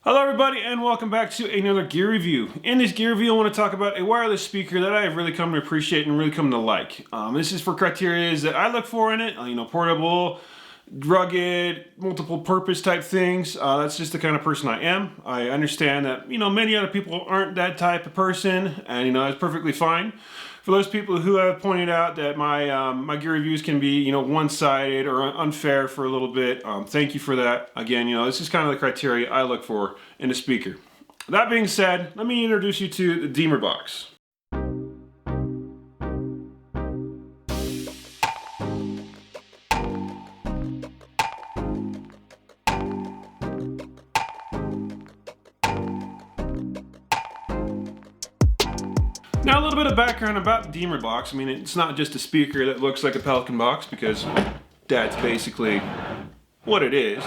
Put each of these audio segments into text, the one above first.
Hello everybody and welcome back to another gear review. In this gear review I want to talk about a wireless speaker that I have really come to appreciate and really come to like. This is for criteria that I look for in it, portable, rugged, multiple purpose type things. That's just the kind of person I am. I understand that, many other people aren't that type of person, and that's perfectly fine. For those people who have pointed out that my gear reviews can be, one-sided or unfair for a little bit, thank you for that. Again, this is kind of the criteria I look for in a speaker. That being said, let me introduce you to the Demer Box. Now a little bit of background about the Demer Box. It's not just a speaker that looks like a Pelican box, because that's basically what it is.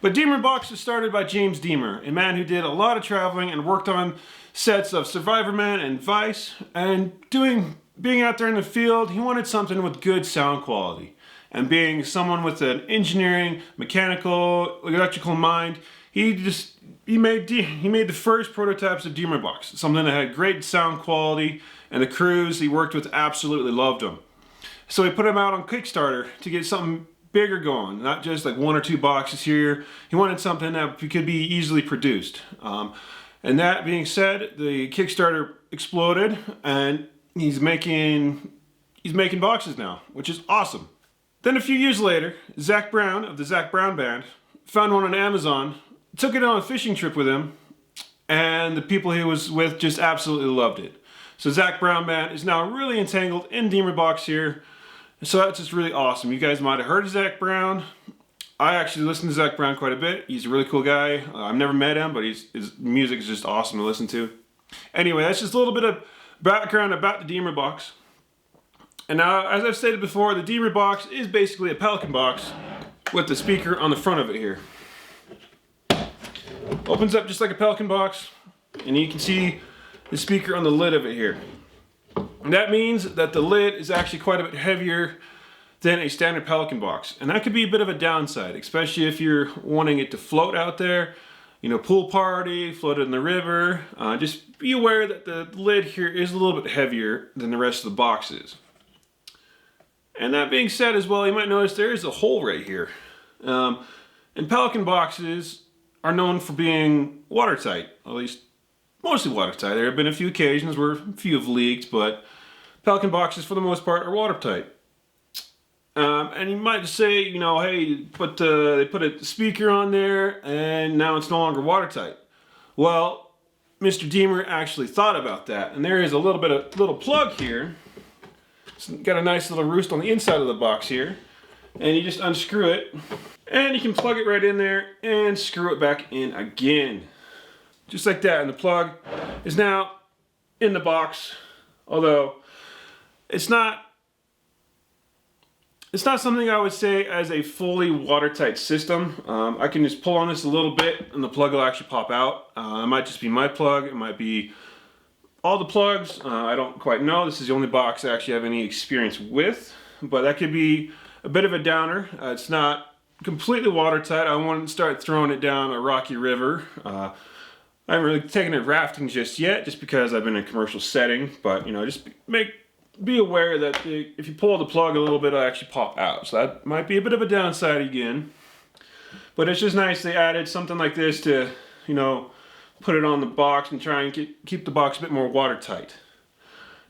But Demer Box was started by James Demer, a man who did a lot of traveling and worked on sets of Survivor Man and Vice, and being out there in the field, he wanted something with good sound quality. And being someone with an engineering, mechanical, electrical mind, he made the first prototypes of Demer Box, something that had great sound quality, and the crews he worked with absolutely loved them. So he put them out on Kickstarter to get something bigger going, not just like one or two boxes here. He wanted something that could be easily produced. And that being said, the Kickstarter exploded, and he's making boxes now, which is awesome. Then a few years later, Zach Brown of the Zach Brown Band found one on Amazon, took it on a fishing trip with him, and the people he was with just absolutely loved it. So Zach Brown Band is now really entangled in Demer Box here. So that's just really awesome. You guys might have heard of Zach Brown. I actually listen to Zach Brown quite a bit. He's a really cool guy. I've never met him, but his music is just awesome to listen to. Anyway, that's just a little bit of background about the Demer Box. And now, as I've stated before, the Demer Box is basically a Pelican box with the speaker on the front of it here. Opens up just like a Pelican box, and you can see the speaker on the lid of it here. And that means that the lid is actually quite a bit heavier than a standard Pelican box. And that could be a bit of a downside, especially if you're wanting it to float out there, pool party, float in the river. Just be aware that the lid here is a little bit heavier than the rest of the boxes. And that being said as well, you might notice there is a hole right here. And Pelican boxes are known for being watertight, at least mostly watertight. There have been a few occasions where a few have leaked, but Pelican boxes for the most part are watertight. And you might say, hey, but they put a speaker on there and now it's no longer watertight. Well, Mr. Demer actually thought about that, and there is a little plug here. It's got a nice little roost on the inside of the box here, and you just unscrew it, and you can plug it right in there and screw it back in again. Just like that, and the plug is now in the box, although it's not something I would say as a fully watertight system. I can just pull on this a little bit and the plug will actually pop out. It might just be my plug, it might be all the plugs, I don't quite know. This is the only box I actually have any experience with, but that could be a bit of a downer. It's not completely watertight. I wouldn't start throwing it down a rocky river. I haven't really taken it rafting just yet, just because I've been in a commercial setting, but just be aware that if you pull the plug a little bit, it'll actually pop out. So that might be a bit of a downside again. But it's just nice they added something like this to, put it on the box and try and keep the box a bit more watertight.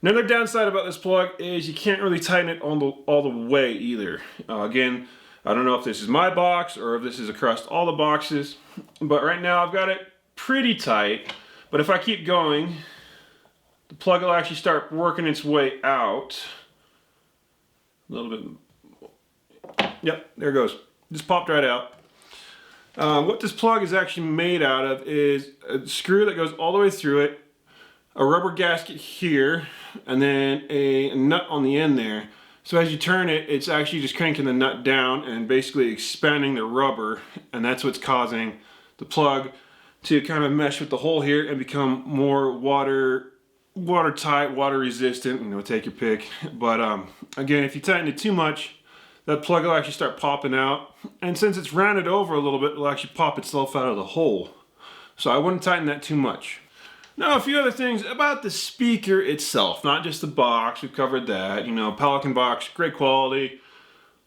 Another downside about this plug is you can't really tighten it all the way either. Again, I don't know if this is my box or if this is across all the boxes, but right now I've got it pretty tight. But if I keep going, the plug will actually start working its way out. A little bit. Yep, there it goes. Just popped right out. What this plug is actually made out of is a screw that goes all the way through it, a rubber gasket here, and then a nut on the end there. So as you turn it, it's actually just cranking the nut down and basically expanding the rubber, and that's what's causing the plug to kind of mesh with the hole here and become more watertight, water resistant, take your pick. But again, if you tighten it too much, that plug will actually start popping out, and since it's rounded over a little bit, it'll actually pop itself out of the hole. So I wouldn't tighten that too much. Now, a few other things about the speaker itself, not just the box. We've covered that. You know, Pelican box, great quality,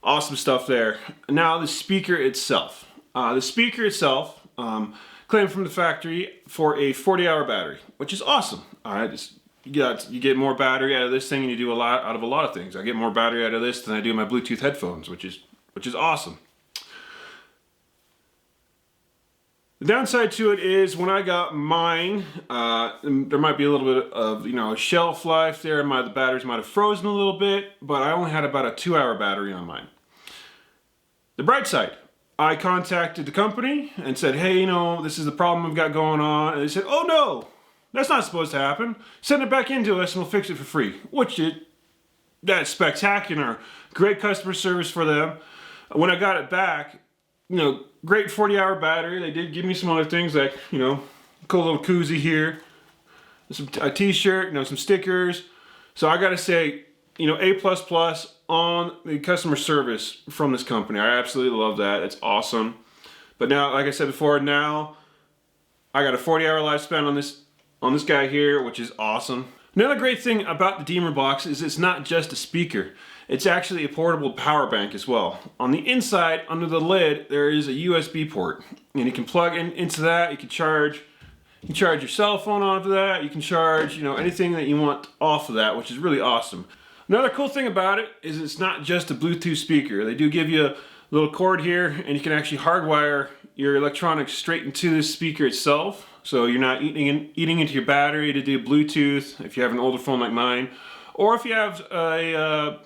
awesome stuff there. Now, the speaker itself. Claimed from the factory for a 40-hour battery, which is awesome. All right, you get more battery out of this thing than you do out of a lot of things. I get more battery out of this than I do my Bluetooth headphones, which is awesome. The downside to it is when I got mine, there might be a little bit of, a shelf life there. The batteries might have frozen a little bit, but I only had about a 2-hour battery on mine. The bright side, I contacted the company and said, hey, this is the problem we've got going on. And they said, oh no, that's not supposed to happen. Send it back into us and we'll fix it for free. That's spectacular. Great customer service for them. When I got it back, great 40-hour battery. They did give me some other things like, cool little koozie here, a t-shirt, some stickers. So I gotta say, A++ on the customer service from this company. I absolutely love that. It's awesome. But now, like I said before, now I got a 40-hour lifespan on this guy here, which is awesome. Another great thing about the Demer Box is it's not just a speaker. It's actually a portable power bank as well. On the inside, under the lid, there is a USB port. And you can plug into that. You can charge your cell phone onto that. You can charge, anything that you want off of that, which is really awesome. Another cool thing about it is it's not just a Bluetooth speaker. They do give you a little cord here, and you can actually hardwire your electronics straight into this speaker itself. So you're not eating into your battery to do Bluetooth if you have an older phone like mine. Or if you have a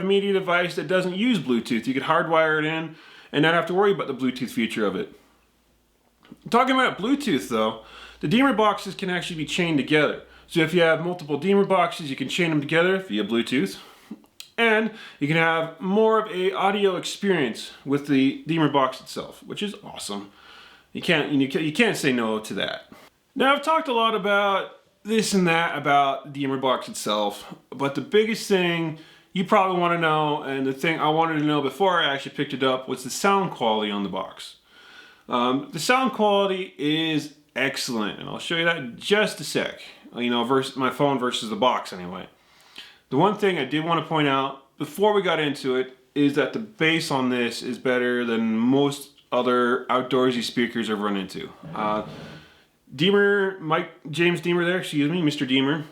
media device that doesn't use Bluetooth, you could hardwire it in and not have to worry about the Bluetooth feature of it. Talking about Bluetooth though, the Demer boxes can actually be chained together. So if you have multiple Demer boxes, you can chain them together via Bluetooth. And you can have more of a audio experience with the Demer box itself, which is awesome. You can't say no to that. Now I've talked a lot about this and that about the Demer box itself, but the biggest thing you probably want to know, and the thing I wanted to know before I actually picked it up, was the sound quality on the box. The sound quality is excellent, and I'll show you that in just a sec. Versus my phone versus the box anyway. The one thing I did want to point out before we got into it is that the bass on this is better than most other outdoorsy speakers I've run into. James Demer there, Mr. Demer,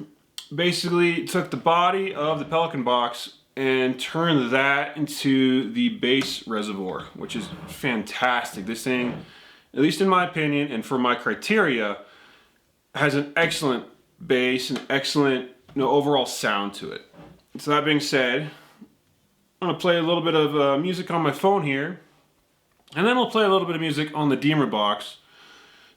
basically took the body of the Pelican box and turned that into the bass reservoir, which is fantastic. This thing, at least in my opinion and for my criteria, has an excellent bass and excellent overall sound to it. So that being said, I'm going to play a little bit of music on my phone here, and then we'll play a little bit of music on the Demer box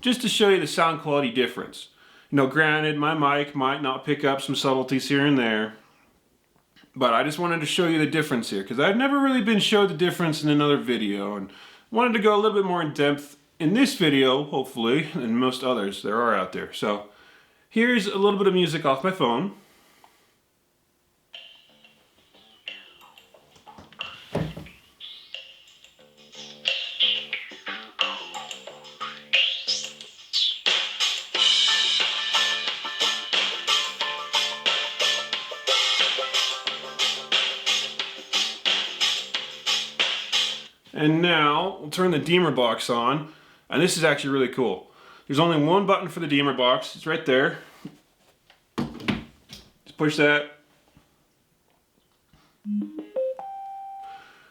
just to show you the sound quality difference. Granted, my mic might not pick up some subtleties here and there, but I just wanted to show you the difference here because I've never really been showed the difference in another video, and wanted to go a little bit more in depth in this video, hopefully, than most others there are out there. So here's a little bit of music off my phone. And now we'll turn the Demer box on, and this is actually really cool. There's only one button for the Demer box. It's right there. Just push that.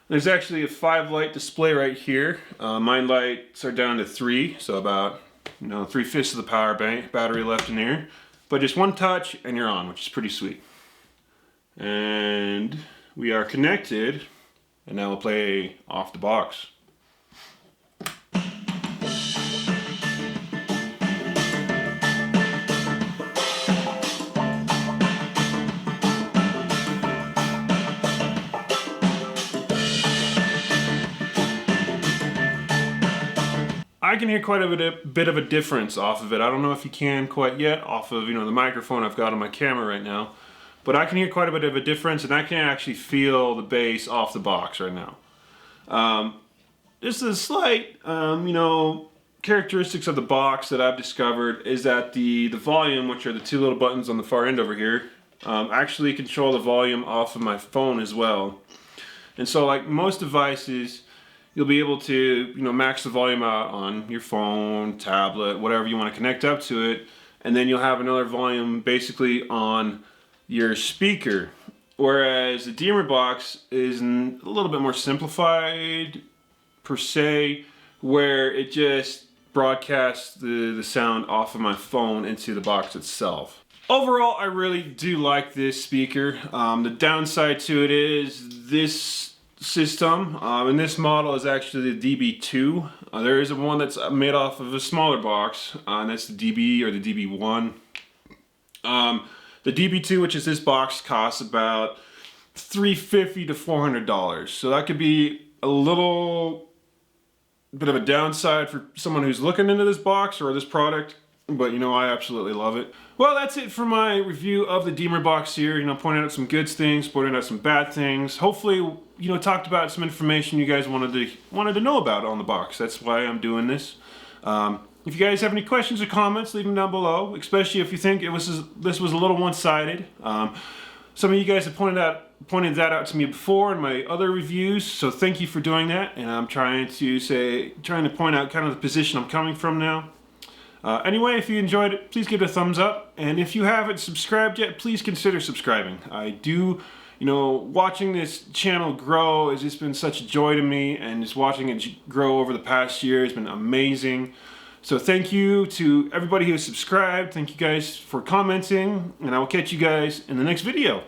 There's actually a 5-light display right here. My lights are down to 3, so about 3/5 of the power battery left in here. But just one touch and you're on, which is pretty sweet. And we are connected. And now we'll play off the box. I can hear quite a bit of a difference off of it. I don't know if you can quite yet off of the microphone I've got on my camera right now. But I can hear quite a bit of a difference, and I can actually feel the bass off the box right now. Just a slight, characteristics of the box that I've discovered is that the volume, which are the two little buttons on the far end over here, actually control the volume off of my phone as well. And so like most devices, you'll be able to, you know, max the volume out on your phone, tablet, whatever you want to connect up to it, and then you'll have another volume basically on your speaker. Whereas the Demer Box is a little bit more simplified per se, where it just broadcasts the sound off of my phone into the box itself. Overall, I really do like this speaker. The downside to it is this system, and this model is actually the DB2. There is one that's made off of a smaller box, and that's the DB or the DB1. The DB2, which is this box, costs about $350 to $400. So that could be a little bit of a downside for someone who's looking into this box or this product, but you know, I absolutely love it. Well, that's it for my review of the Demer Box here. You know, pointing out some good things, pointing out some bad things. Hopefully, you know, talked about some information you guys wanted to know about on the box. That's why I'm doing this. If you guys have any questions or comments, leave them down below, especially if you think this was a little one-sided. Some of you guys have pointed that out to me before in my other reviews, so thank you for doing that. And I'm trying to point out kind of the position I'm coming from now. Anyway, if you enjoyed it, please give it a thumbs up. And if you haven't subscribed yet, please consider subscribing. You know, watching this channel grow has just been such a joy to me, and just watching it grow over the past year has been amazing. So thank you to everybody who has subscribed. Thank you guys for commenting, and I will catch you guys in the next video.